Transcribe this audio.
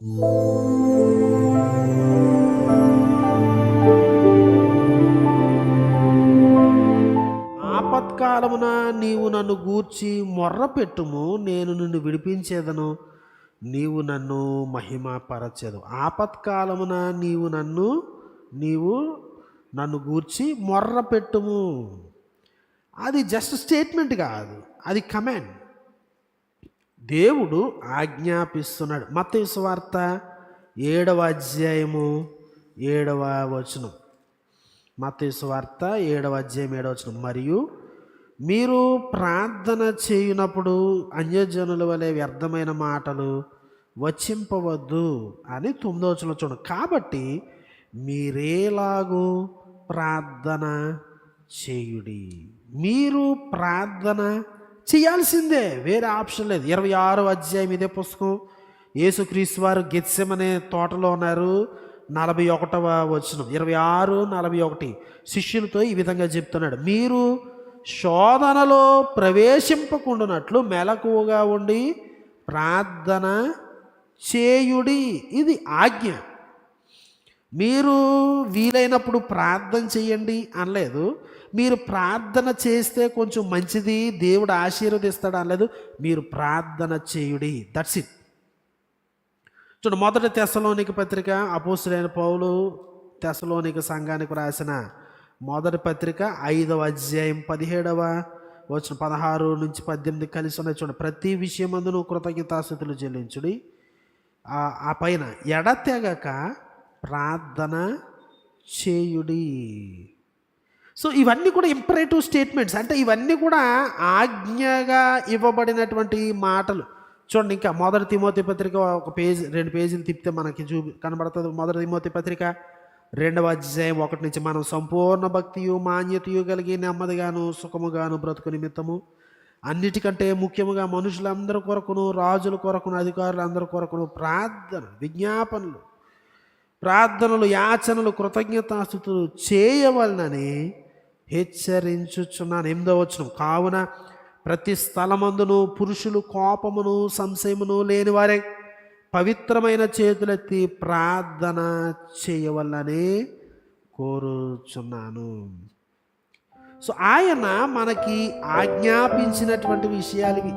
ఆపత్కాలమున నీవు నన్ను గూర్చి మొర్రపెట్టుము, నేను నిన్ను విడిపించేదను, నీవు నన్ను మహిమపరచెదవు. ఆపత్కాలమున నీవు నన్ను గూర్చి మొర్రపెట్టుము. అది జస్ట్ స్టేట్మెంట్ కాదు, అది కమాండ్. దేవుడు ఆజ్ఞాపిస్తున్నాడు. మత్తయి సువార్త 7వ అధ్యాయము 7వ వచనం. మత్తయి సువార్త 7వ అధ్యాయం 7వ వచనం. మరియు మీరు ప్రార్థన చేయునప్పుడు అన్యజనుల వలె వ్యర్థమైన మాటలు వచింపవద్దు అని 9వ వచనం చూడండి. కాబట్టి మీరేలాగూ ప్రార్థన చేయుడి. మీరు ప్రార్థన చేయాల్సిందే, వేరే ఆప్షన్ లేదు. 26వ అధ్యాయం ఇదే పుస్తకం. యేసుక్రీస్తు వారు గెత్సెమనే తోటలో ఉన్నారు. 41వ వచనం, 26:41 శిష్యులతో ఈ విధంగా చెప్తున్నాడు, మీరు శోధనలో ప్రవేశింపకుండానట్లు మెలకువగా ఉండి ప్రార్థన చేయుడి. ఇది ఆజ్ఞ. మీరు వీలైనప్పుడు ప్రార్థన చేయండి అనలేదు. మీరు ప్రార్థన చేస్తే కొంచెం మంచిది, దేవుడు ఆశీర్వదిస్తాడు అనలేదు. మీరు ప్రార్థన చేయుడి, దట్స్ ఇట్. చూడండి, 1 తెస్సలోనిక పత్రిక, అపోస్తలుడైన పౌలు తెస్సలోనిక సంఘానికి రాసిన 1 పత్రిక 5వ అధ్యాయం 17వ వచనం 16 నుంచి 18 కలిసి ఉన్నాయి. చూడండి, ప్రతి విషయమందును కృతజ్ఞతాస్తుతులు చెల్లించుడి, ఆ పైన ఎడతెగక ప్రార్థన చేయుడి. సో ఇవన్నీ కూడా ఇంపరేటివ్ స్టేట్మెంట్స్, అంటే ఇవన్నీ కూడా ఆజ్ఞగా ఇవ్వబడినటువంటి మాటలు. చూడండి, ఇంకా 1 తిమోతి పత్రిక 2 పేజీలు తిప్పితే మనకి కనబడుతుంది. 1 తిమోతి పత్రిక 2వ అధ్యాయం 1 నుంచి, మనం సంపూర్ణ భక్తియు మాన్యతయు కలిగి నెమ్మదిగాను సుఖముగాను బ్రతుకు నిమిత్తము అన్నిటికంటే ముఖ్యముగా మనుషులందరి కొరకును, రాజుల కొరకును, అధికారులందరి కొరకును ప్రార్థనలు, యాచనలు, కృతజ్ఞతాస్తుతులు చేయవలనని హెచ్చరించుచున్నాను. 8వ వచనం. కావున ప్రతి స్థలమందును పురుషులు కోపమును సంశయమును లేని వారే పవిత్రమైన చేతులెత్తి ప్రార్థన చేయవలనని కోరుచున్నాను. సో ఆయన మనకి ఆజ్ఞాపించినటువంటి విషయాలు ఇవి.